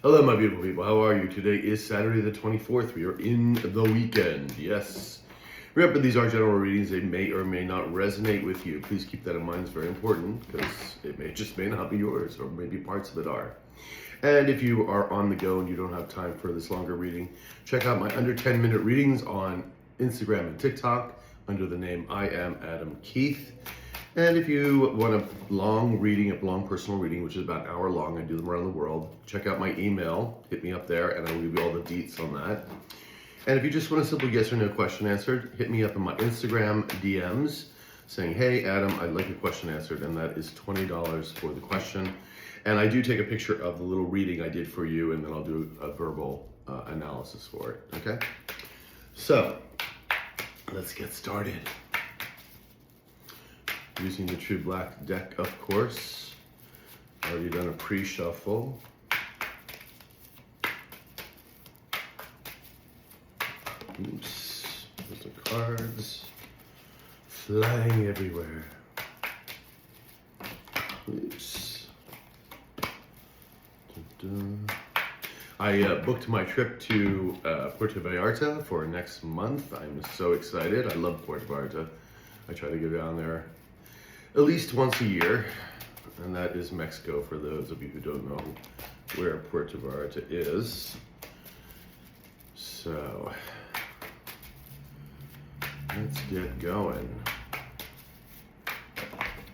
Hello, my beautiful people. How are you? Today is Saturday the 24th. We are in the weekend. Yes. Remember, these are general readings. They may or may not resonate with you. Please keep that in mind. It's very important because it may not be yours, or maybe parts of it are. And if you are on the go and you don't have time for this longer reading, check out my under 10-minute readings on Instagram and TikTok under the name I Am Adam Keith. And if you want a long reading, a long personal reading, which is about an hour long, I do them around the world, check out my email, hit me up there, and I will give you all the deets on that. And if you just want a simple yes or no question answered, hit me up in my Instagram DMs saying, hey, Adam, I'd like a question answered, and that is $20 for the question. And I do take a picture of the little reading I did for you, and then I'll do a verbal analysis for it, okay? So, let's get started. Using the True Black deck, of course. Already done a pre-shuffle. Oops, there's the cards flying everywhere. Oops. Dun-dun. I booked my trip to Puerto Vallarta for next month. I'm so excited. I love Puerto Vallarta. I try to go down there at least once a year, and that is Mexico, for those of you who don't know where Puerto Vallarta is. So, let's get going.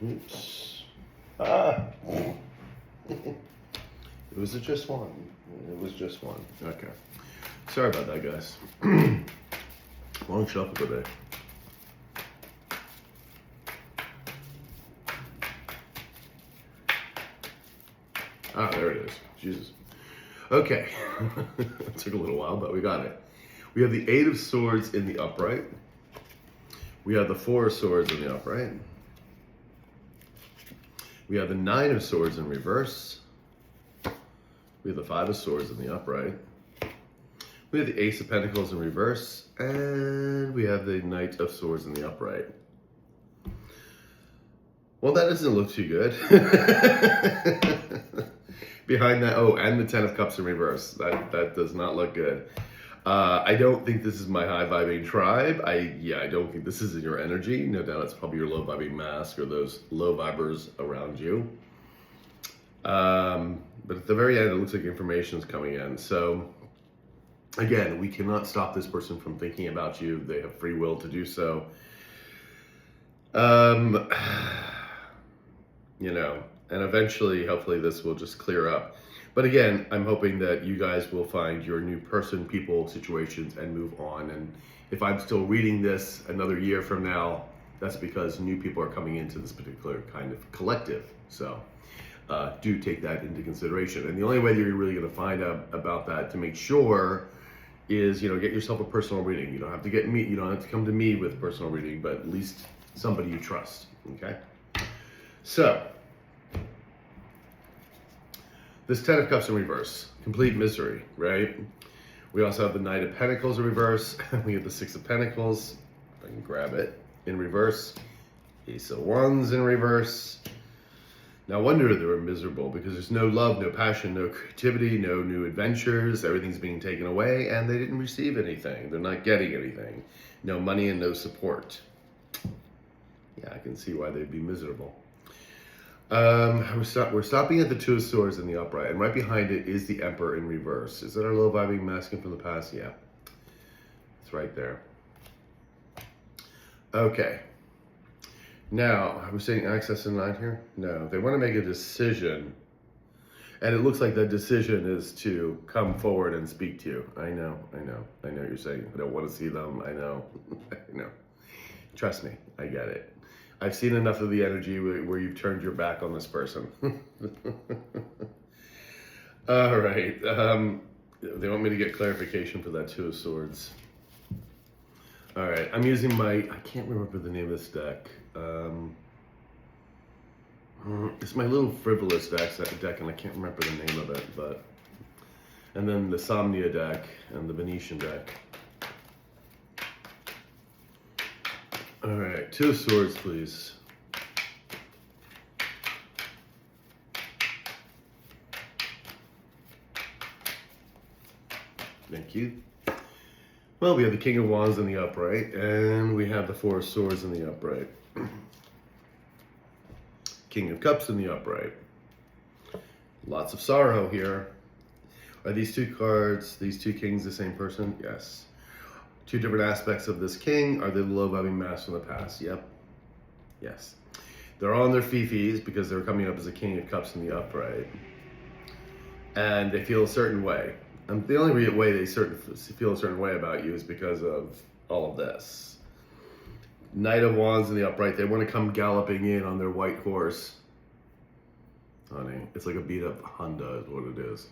Oops. Ah! It was just one. It was just one. Okay. Sorry about that, guys. Long shuffle today. Ah, there it is. Jesus. Okay. It took a little while, but we got it. We have the Eight of Swords in the upright. We have the Four of Swords in the upright. We have the Nine of Swords in reverse. We have the Five of Swords in the upright. We have the Ace of Pentacles in reverse. And we have the Knight of Swords in the upright. Well, that doesn't look too good. Behind that, oh, and the Ten of Cups in reverse. That does not look good. I don't think this is my high vibing tribe. I don't think this is in your energy. No doubt it's probably your low vibing mask or those low vibers around you. But at the very end, it looks like information is coming in. So again, we cannot stop this person from thinking about you. They have free will to do so. You know, and eventually, hopefully this will just clear up. But again, I'm hoping that you guys will find your new person, people, situations, and move on. And if I'm still reading this another year from now, that's because new people are coming into this particular kind of collective. So do take that into consideration. And the only way that you're really going to find out about that to make sure is, you know, get yourself a personal reading. You don't have to get me, you don't have to come to me with personal reading, but at least somebody you trust, okay? So, this Ten of Cups in reverse, complete misery, right? We also have the Knight of Pentacles in reverse. We have the Six of Pentacles, if I can grab it, in reverse. Ace of Wands in reverse. No wonder they were miserable, because there's no love, no passion, no creativity, no new adventures. Everything's being taken away, and they didn't receive anything. They're not getting anything. No money and no support. Yeah, I can see why they'd be miserable. We're stopping at the Two of Swords in the upright, and right behind it is the Emperor in reverse. Is that our low vibing masculine from the past? Yeah, it's right there. Okay. Now, are we saying access in line here? No, they want to make a decision, and it looks like the decision is to come forward and speak to you. I know you're saying, I don't want to see them. I know, I know. Trust me, I get it. I've seen enough of the energy where you've turned your back on this person. All right. They want me to get clarification for that Two of Swords. All right. I'm using I can't remember the name of this deck. It's my little frivolous deck, and I can't remember the name of it. And then the Somnia deck and the Venetian deck. All right, Two of Swords, please. Thank you. Well, we have the King of Wands in the upright, and we have the Four of Swords in the upright. King of Cups in the upright. Lots of sorrow here. Are these two cards, these two kings, the same person? Yes. Two different aspects of this king. Are they the low-vibing mass from the past? Yep. Yes. They're on their fifis because they're coming up as a King of Cups in the upright. And they feel a certain way. And the only way they feel a certain way about you is because of all of this. Knight of Wands in the upright. They want to come galloping in on their white horse. Honey, it's like a beat-up Honda is what it is.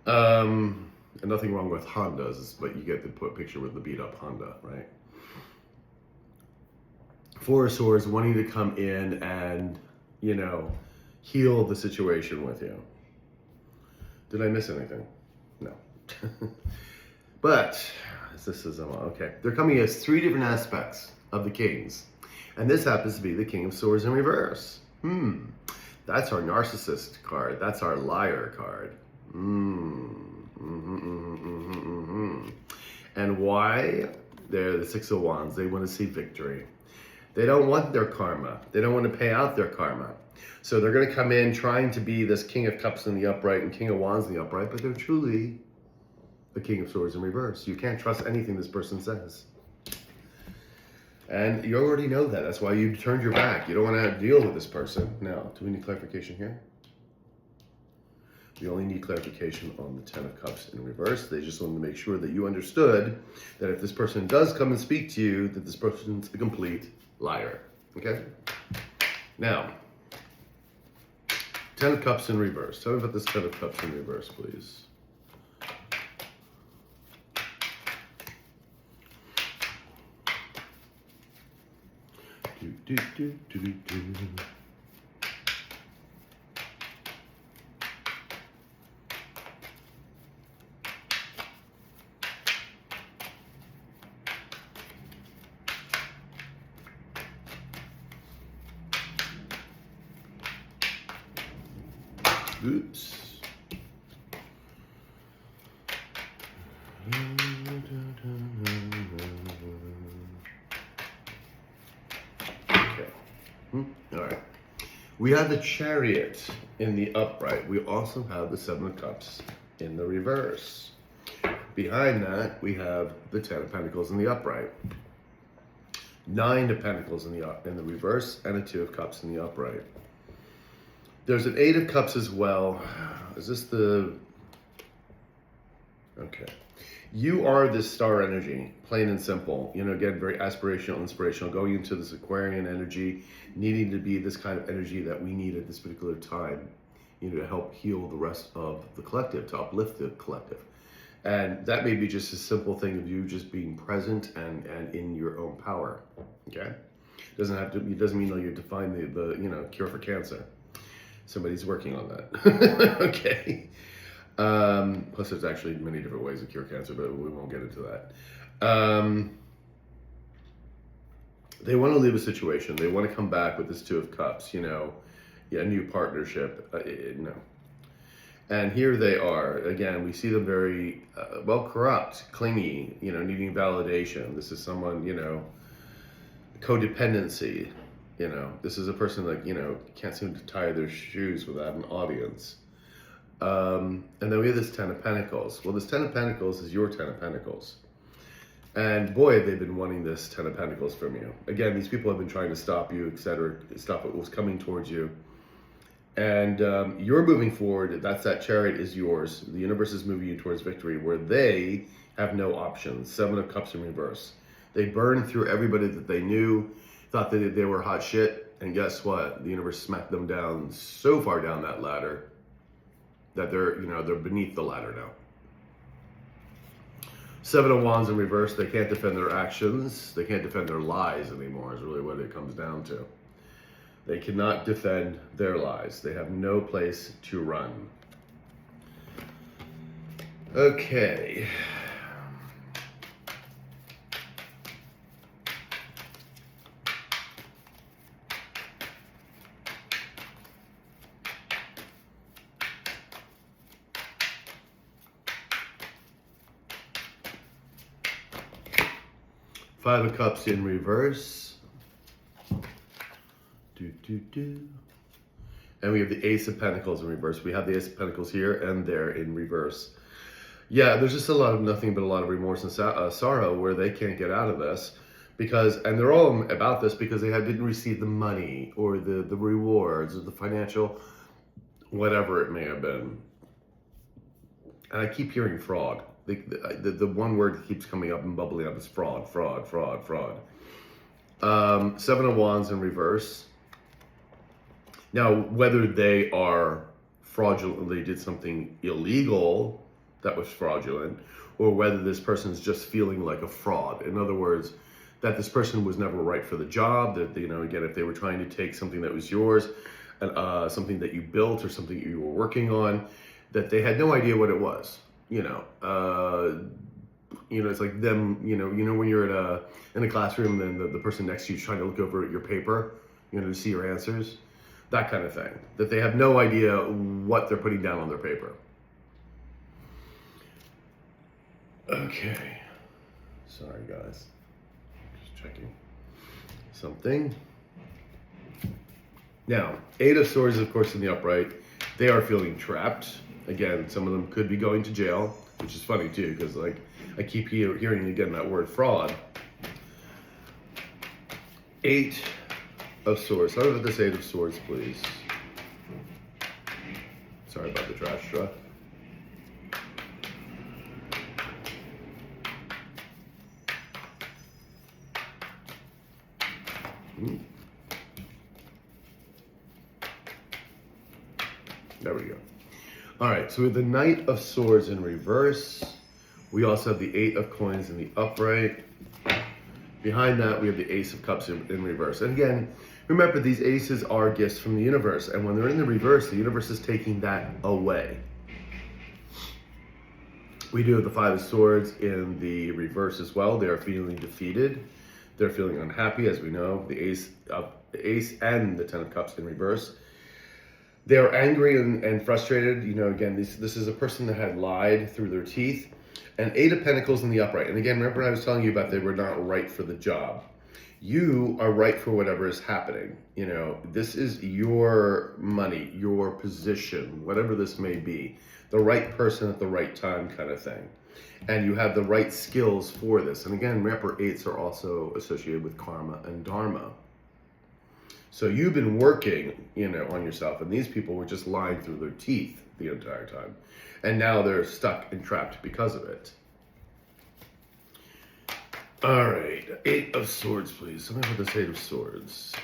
And nothing wrong with Hondas, but you get the picture with the beat-up Honda, right? Four of Swords wanting to come in and, you know, heal the situation with you. Did I miss anything? No. But, this is, okay. They're coming as three different aspects of the kings. And this happens to be the King of Swords in reverse. That's our narcissist card. That's our liar card. And why? They're the Six of Wands. They want to see victory. They don't want their karma. They don't want to pay out their karma. So they're going to come in trying to be this King of Cups in the upright and King of Wands in the upright, but they're truly the King of Swords in reverse. You can't trust anything this person says. And you already know that. That's why you turned your back. You don't want to deal with this person. Now, do we need clarification here? We only need clarification on the Ten of Cups in reverse. They just wanted to make sure that you understood that if this person does come and speak to you, that this person's a complete liar. Okay? Now, Ten of Cups in reverse. Tell me about this Ten of Cups in reverse, please. Do, do, do, do, do. Oops. Okay. All right. We have the Chariot in the upright. We also have the Seven of Cups in the reverse. Behind that, we have the Ten of Pentacles in the upright. Nine of Pentacles in the reverse, and a Two of Cups in the upright. There's an Eight of Cups as well. Is this the... Okay. You are this star energy, plain and simple. You know, again, very aspirational, inspirational, going into this Aquarian energy, needing to be this kind of energy that we need at this particular time, you know, to help heal the rest of the collective, to uplift the collective. And that may be just a simple thing of you just being present and in your own power, okay? It doesn't mean you have to find the you know, cure for cancer. Somebody's working on that. Okay. Plus, there's actually many different ways to cure cancer, but we won't get into that. They want to leave a situation. They want to come back with this Two of Cups, you know, a new partnership. No. And here they are. Again, we see them very, well, corrupt, clingy, you know, needing validation. This is someone, you know, codependency. You know, this is a person that, you know, can't seem to tie their shoes without an audience. And then we have this Ten of Pentacles. Well, this Ten of Pentacles is your Ten of Pentacles. And boy, they've been wanting this Ten of Pentacles from you. Again, these people have been trying to stop you, etc., stop what was coming towards you. And you're moving forward. That Chariot is yours. The universe is moving you towards victory, where they have no options. Seven of Cups in reverse. They burned through everybody that they knew, thought that they were hot shit, and guess what? The universe smacked them down so far down that ladder that they're, you know, they're beneath the ladder now. Seven of Wands in reverse. They can't defend their actions. They can't defend their lies anymore, is really what it comes down to. They cannot defend their lies. They have no place to run. Okay. Five of Cups in reverse. And we have the Ace of Pentacles in reverse. We have the Ace of Pentacles here and there in reverse. Yeah, there's just a lot of nothing but a lot of remorse and sorrow where they can't get out of this. Because, and they're all about this because they didn't receive the money or the rewards or the financial, whatever it may have been. And I keep hearing fraud. The one word that keeps coming up and bubbling up is fraud, fraud, fraud, fraud. Seven of Wands in reverse. Now, whether they are fraudulent, they did something illegal that was fraudulent, or whether this person is just feeling like a fraud. In other words, that this person was never right for the job, that, you know, again, if they were trying to take something that was yours, something that you built or something you were working on, that they had no idea what it was. You know, it's like them, when you're in a classroom and the person next to you is trying to look over at your paper, to see your answers, that kind of thing. That they have no idea what they're putting down on their paper. Okay. Sorry, guys. Just checking something. Now, Eight of Swords, of course, in the upright. They are feeling trapped. Again, some of them could be going to jail, which is funny too, because like I keep hearing again that word fraud. Eight of Swords. How about this Eight of Swords, please? Sorry about the trash truck. There we go. All right, so we have the Knight of Swords in reverse. We also have the Eight of Coins in the upright. Behind that, we have the Ace of Cups in reverse. And again, remember, these aces are gifts from the universe. And when they're in the reverse, the universe is taking that away. We do have the Five of Swords in the reverse as well. They are feeling defeated. They're feeling unhappy, as we know. The Ace and the Ten of Cups in reverse. They're angry and frustrated. Again, this is a person that had lied through their teeth. And Eight of Pentacles in the upright. And again, remember I was telling you about they were not right for the job. You are right for whatever is happening. This is your money, your position, whatever this may be. The right person at the right time kind of thing. And you have the right skills for this. And again, remember, eights are also associated with karma and dharma. So you've been working, on yourself, and these people were just lying through their teeth the entire time. And now they're stuck and trapped because of it. All right, Eight of Swords, please. Something about this Eight of Swords.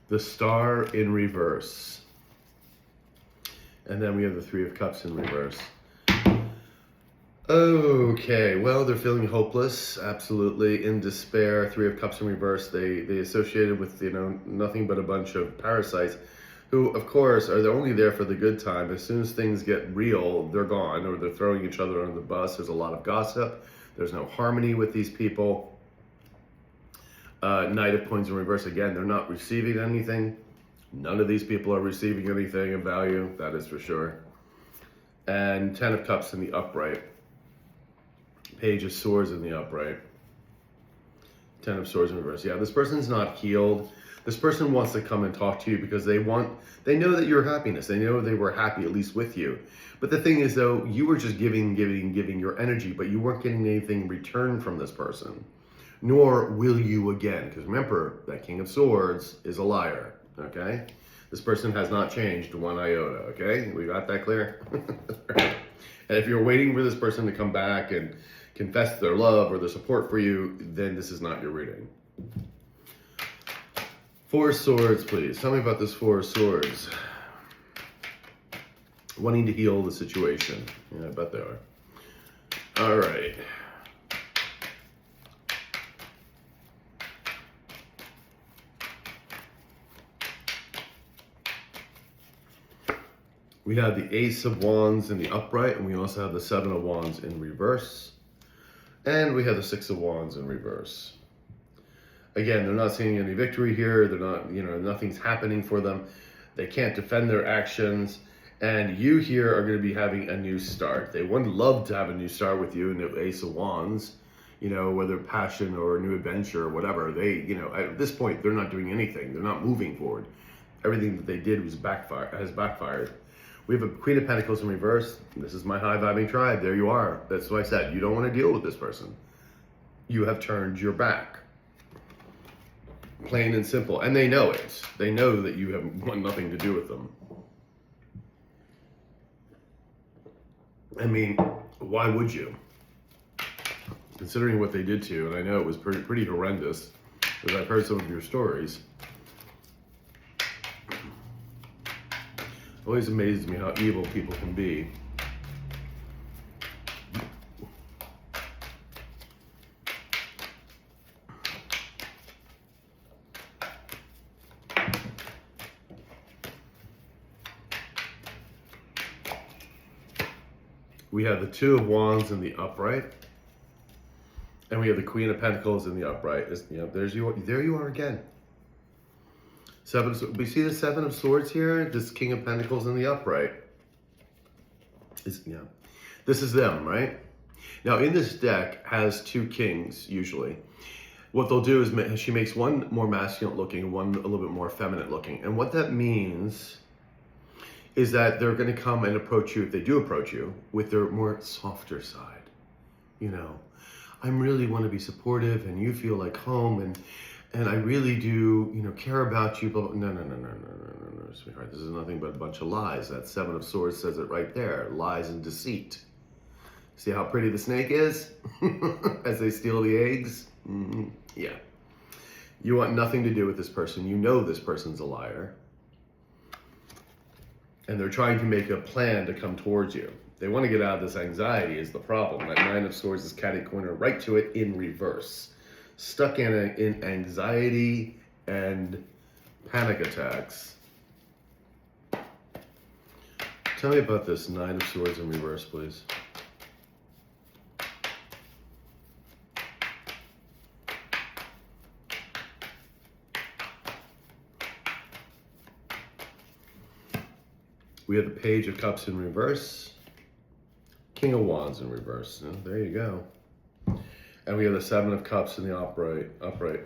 The Star in reverse. And then we have the Three of Cups in reverse. Okay, well, they're feeling hopeless, absolutely, in despair. Three of Cups in reverse. They associated with, nothing but a bunch of parasites who, of course, are only there for the good time. As soon as things get real, they're gone, or they're throwing each other under the bus. There's a lot of gossip. There's no harmony with these people. Knight of Coins in reverse. Again, they're not receiving anything. None of these people are receiving anything of value, that is for sure. And Ten of Cups in the upright. Page of Swords in the upright. Ten of Swords in reverse. Yeah, this person's not healed. This person wants to come and talk to you because they know that you're happiness. They know they were happy, at least with you. But the thing is, though, you were just giving your energy, but you weren't getting anything in return from this person. Nor will you again. Because remember, that King of Swords is a liar. Okay? This person has not changed one iota. Okay? We got that clear? And if you're waiting for this person to come back and confess their love or their support for you, then this is not your reading. Four of Swords, please. Tell me about this Four of Swords. Wanting to heal the situation. Yeah, I bet they are. All right. We have the Ace of Wands in the upright, and we also have the Seven of Wands in reverse. And we have the Six of Wands in reverse. Again, they're not seeing any victory here. They're not, nothing's happening for them. They can't defend their actions. And you here are going to be having a new start. They would love to have a new start with you in the Ace of Wands, whether passion or a new adventure or whatever. They, at this point, they're not doing anything. They're not moving forward. Everything that they did has backfired. We have a Queen of Pentacles in reverse. This is my high vibing tribe. There you are. That's what I said. You don't want to deal with this person. You have turned your back. Plain and simple. And they know it. They know that you have want nothing to do with them. I mean, why would you? Considering what they did to you, and I know it was pretty horrendous, because I've heard some of your stories. Always amazes me how evil people can be. We have the Two of Wands in the upright, and we have the Queen of Pentacles in the upright. There you are again. We see the Seven of Swords here. This King of Pentacles in the upright. This is them, right? Now, in this deck has two kings usually. What they'll do is she makes one more masculine looking, one a little bit more feminine looking, and what that means is that they're going to come and approach you, if they do approach you, with their more softer side. I really want to be supportive, and you feel like home, and I really do, care about you. But no, sweetheart. This is nothing but a bunch of lies. That Seven of Swords says it right there. Lies and deceit. See how pretty the snake is as they steal the eggs? Yeah. You want nothing to do with this person. You know this person's a liar. And they're trying to make a plan to come towards you. They want to get out of this anxiety is the problem. That Nine of Swords is catty corner right to it in reverse. Stuck in anxiety and panic attacks. Tell me about this Nine of Swords in reverse, please. We have the Page of Cups in reverse. King of Wands in reverse. There you go. And we have the Seven of Cups in the upright.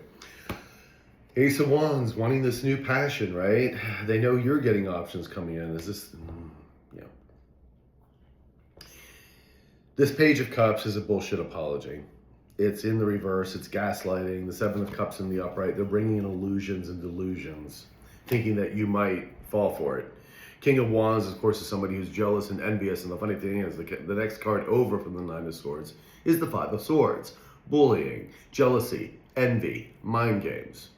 Ace of Wands, wanting this new passion, right? They know you're getting options coming in. Is this... yeah. This Page of Cups is a bullshit apology. It's in the reverse. It's gaslighting. The Seven of Cups in the upright. They're bringing in illusions and delusions, thinking that you might fall for it. King of Wands, of course, is somebody who's jealous and envious. And the funny thing is, the next card over from the Nine of Swords is the Five of Swords. Bullying, jealousy, envy, mind games.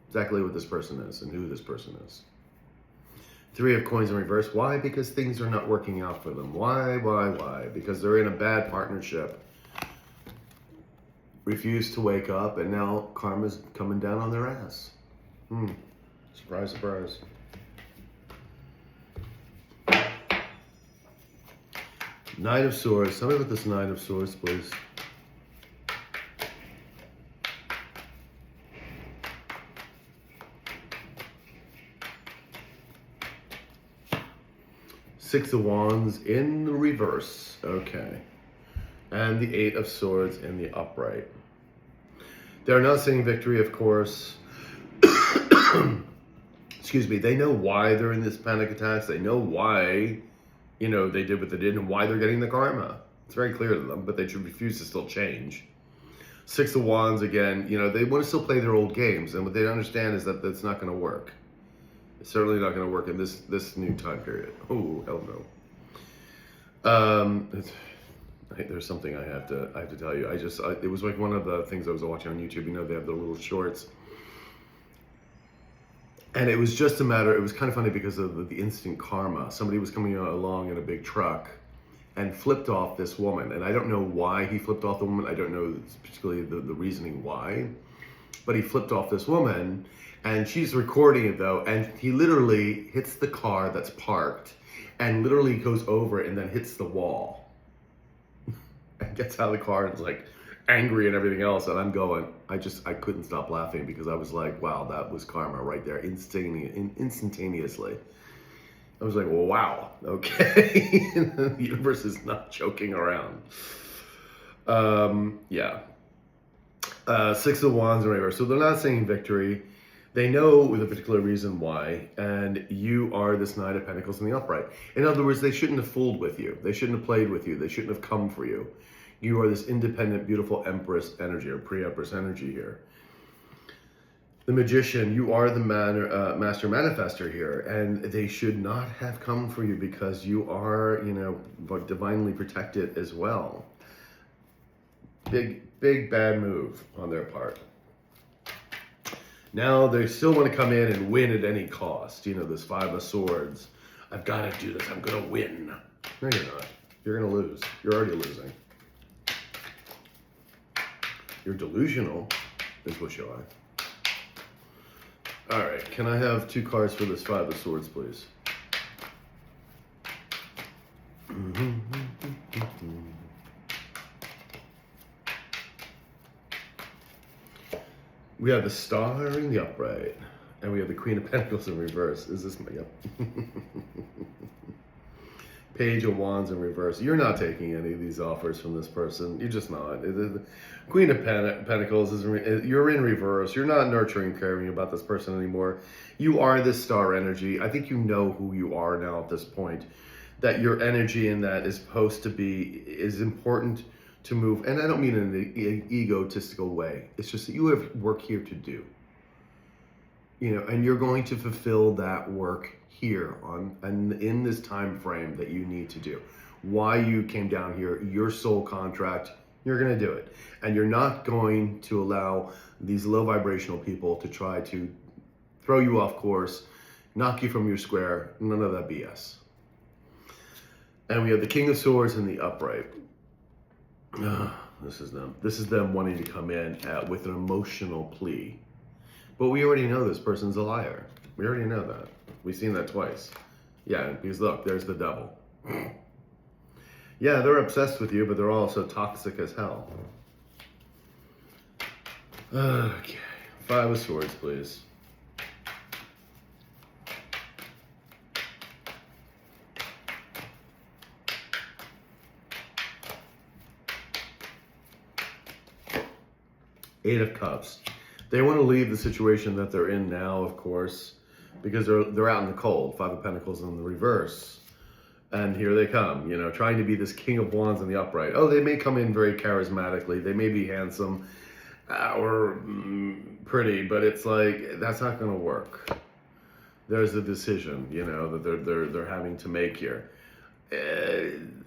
Exactly what this person is and who this person is. Three of Coins in reverse. Why? Because things are not working out for them. Why? Because they're in a bad partnership. Refuse to wake up, and now karma's coming down on their ass. Surprise, surprise. Nine of Swords. Tell me about this Nine of Swords, please. Six of Wands in the reverse. Okay. And the Eight of Swords in the upright. They're not seeing victory, of course. Excuse me. They know why they're in this panic attacks. They know why... they did what they did and why they're getting the karma. It's very clear to them, but they refuse to still change. Six of Wands, again, they want to still play their old games, and what they understand is that that's not going to work. It's certainly not going to work in this new time period. Oh, hell no. There's something I have to tell you. It was like one of the things I was watching on YouTube. They have the little shorts. And it was just a matter, it was kind of funny because of the instant karma. Somebody was coming along in a big truck and flipped off this woman. And I don't know why he flipped off the woman. I don't know particularly the reasoning why. But he flipped off this woman, and she's recording it though. And he literally hits the car that's parked and literally goes over it and then hits the wall. And gets out of the car and is like angry and everything else. And I'm going, I couldn't stop laughing because I was like, wow, that was karma right there, instantaneously. I was like, well, wow, okay. The universe is not joking around. Yeah. Six of Wands in reverse. So they're not saying victory. They know the particular reason why, and you are this Knight of Pentacles in the upright. In other words, they shouldn't have fooled with you. They shouldn't have played with you. They shouldn't have come for you. You are this independent, beautiful Empress energy or pre-Empress energy here. The Magician, you are the master manifester here, and they should not have come for you because you are, you know, divinely protected as well. Big bad move on their part. Now they still want to come in and win at any cost. You know, this Five of Swords. I've got to do this. I'm going to win. No, you're not. You're going to lose. You're already losing. You're delusional, is what you are. All right. Can I have 2 cards for this Five of Swords, please? We have the Star in the upright, and we have the Queen of Pentacles in reverse. Is this my, yep. Page of Wands in reverse. You're not taking any of these offers from this person. You're just not. The Queen of Pentacles, you're in reverse. You're not nurturing, caring about this person anymore. You are this star energy. I think you know who you are now at this point. That your energy in that is supposed to be, is important to move, and I don't mean in an egotistical way. It's just that you have work here to do, you know, and you're going to fulfill that work here and in this time frame that you need to do. Why you came down here, your soul contract, you're going to do it, and you're not going to allow these low vibrational people to try to throw you off course, knock you from your square. None of that BS. And we have the King of Swords in the upright. This is them. This is them wanting to come in with an emotional plea. But we already know this person's a liar. We already know that. We've seen that twice. Yeah, because look, there's the devil. Yeah, they're obsessed with you, but they're also toxic as hell. Okay. 5 of Swords, please. Eight of Cups. They want to leave the situation that they're in now, of course, because they're out in the cold. 5 of Pentacles in the reverse. And here they come, you know, trying to be this King of Wands in the upright. Oh, they may come in very charismatically. They may be handsome or pretty, but it's like, that's not going to work. There's a decision, you know, that they're having to make here.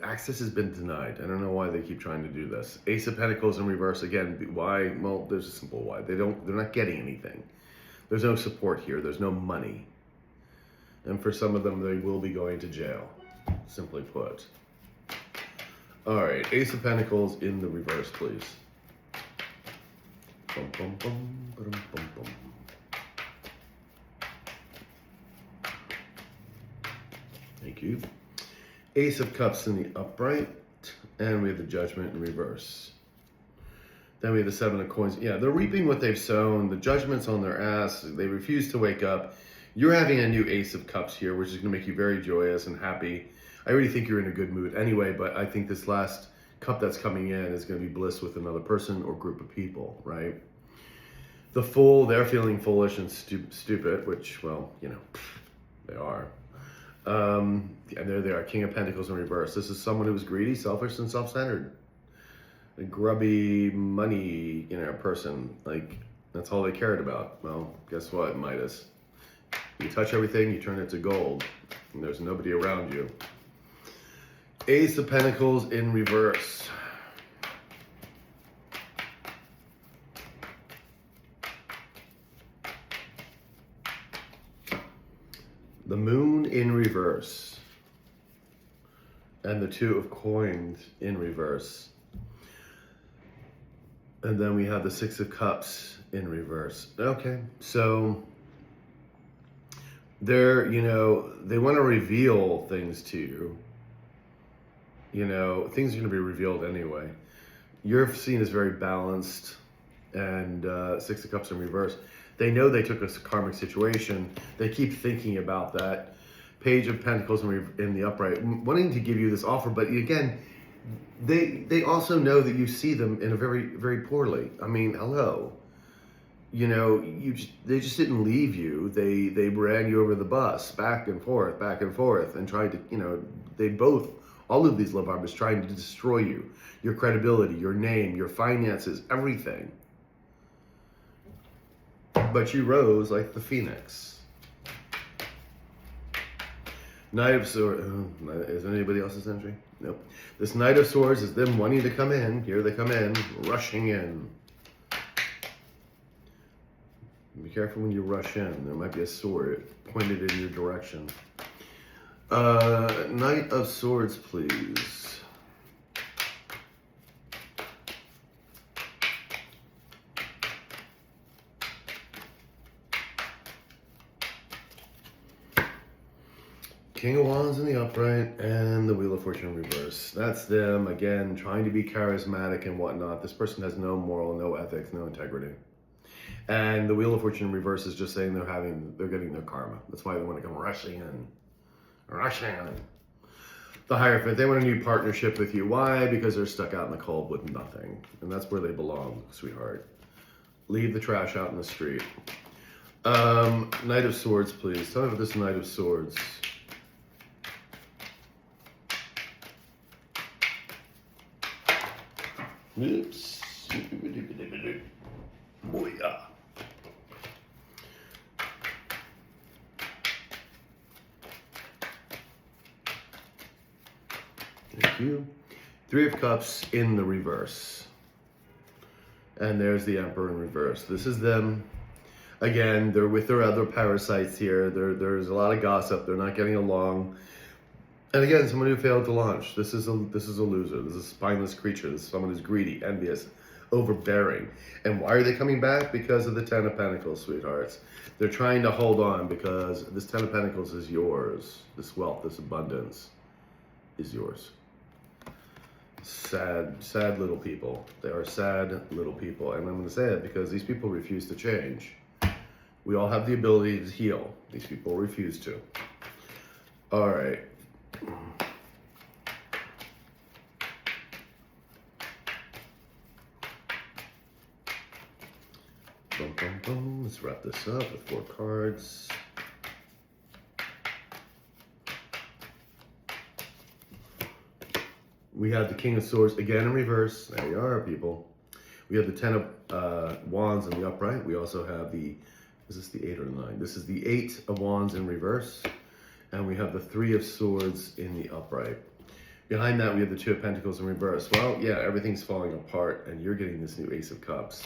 Access has been denied. I don't know why they keep trying to do this. Ace of Pentacles in reverse again. Why? Well, there's a simple why. They're not getting anything. There's no support here. There's no money. And for some of them, they will be going to jail, simply put. All right, Ace of Pentacles in the reverse, please. Bum, bum, bum, ba-dum, bum, bum. Thank you. Ace of Cups in the upright, and we have the Judgment in reverse. Then we have the 7 of Coins. Yeah, they're reaping what they've sown. The Judgment's on their ass. They refuse to wake up. You're having a new Ace of Cups here, which is going to make you very joyous and happy. I already think you're in a good mood anyway, but I think this last cup that's coming in is going to be bliss with another person or group of people, right? The Fool, they're feeling foolish and stupid, which, well, you know, they are. And there they are, King of Pentacles in reverse. This is someone who was greedy, selfish, and self-centered. A grubby money, you know, person. Like, that's all they cared about. Well, guess what, Midas? You touch everything, you turn it to gold. And there's nobody around you. Ace of Pentacles in reverse. The Moon in reverse. And the 2 of Coins in reverse. And then we have the 6 of Cups in reverse. Okay, so they're, you know, they want to reveal things to you. You know, things are going to be revealed anyway. You're seen as very balanced, and Six of Cups in reverse. They know they took a karmic situation. They keep thinking about that. Page of Pentacles in the upright, wanting to give you this offer, but again, they also know that you see them in a very, very poorly. I mean, hello. You know, they just didn't leave you. They ran you over the bus, back and forth, and tried to, you know, all of these love arbors trying to destroy you, your credibility, your name, your finances, everything. But you rose like the phoenix. Knight of Swords. Is anybody else's entry? Nope. This Knight of Swords is them wanting to come in. Here they come in, rushing in. Be careful when you rush in. There might be a sword pointed in your direction. Knight of Swords, please. King of Wands in the upright and the Wheel of Fortune in reverse. That's them, again, trying to be charismatic and whatnot. This person has no moral, no ethics, no integrity. And the Wheel of Fortune in reverse is just saying they're getting their karma. That's why they want to come rushing in. Rushing in. The Hierophant, they want a new partnership with you. Why? Because they're stuck out in the cold with nothing. And that's where they belong, sweetheart. Leave the trash out in the street. Knight of Swords, please. Tell me about this Knight of Swords. Oops. Booyah. Thank you. Three of Cups in the reverse. And there's the Emperor in reverse. This is them. Again, they're with their other parasites here. There's a lot of gossip. They're not getting along. And again, someone who failed to launch. This is a loser. This is a spineless creature. This is someone who's greedy, envious, overbearing. And why are they coming back? Because of the Ten of Pentacles, sweethearts. They're trying to hold on because this Ten of Pentacles is yours. This wealth, this abundance is yours. Sad, sad little people. They are sad little people. And I'm going to say it because these people refuse to change. We all have the ability to heal. These people refuse to. All right. Boom, boom, boom. Let's wrap this up with 4 cards. We have the King of Swords again in reverse. There you are, people. We have the Ten of Wands in the upright. We also have is this the 8 or the 9? This is the 8 of Wands in reverse. And we have the 3 of Swords in the upright. Behind that, we have the 2 of Pentacles in reverse. Well, yeah, everything's falling apart, and you're getting this new Ace of Cups.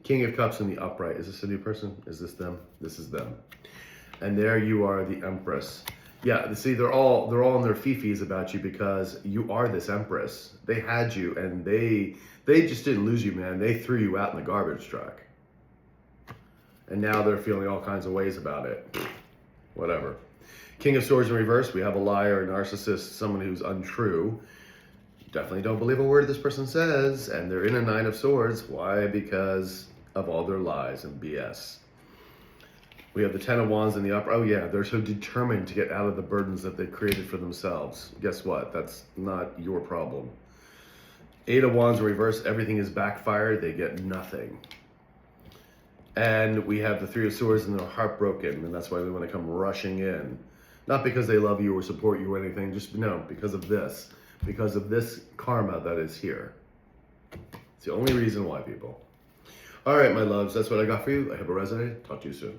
King of Cups in the upright. Is this a new person? Is this them? This is them. And there you are, the Empress. Yeah, see, they're all in their fifis about you because you are this Empress. They had you, and they just didn't lose you, man. They threw you out in the garbage truck. And now they're feeling all kinds of ways about it. Whatever. King of Swords in reverse, we have a liar, a narcissist, someone who's untrue. Definitely don't believe a word this person says, and they're in a 9 of Swords. Why? Because of all their lies and BS. We have the 10 of Wands in the upper. Oh yeah, they're so determined to get out of the burdens that they created for themselves. Guess what? That's not your problem. 8 of Wands in reverse, everything is backfired. They get nothing. And we have the 3 of Swords and they're heartbroken, and that's why they want to come rushing in. Not because they love you or support you or anything, just no, because of this karma that is here. It's the only reason why, people. All right, my loves, that's what I got for you. I hope it resonated. Talk to you soon.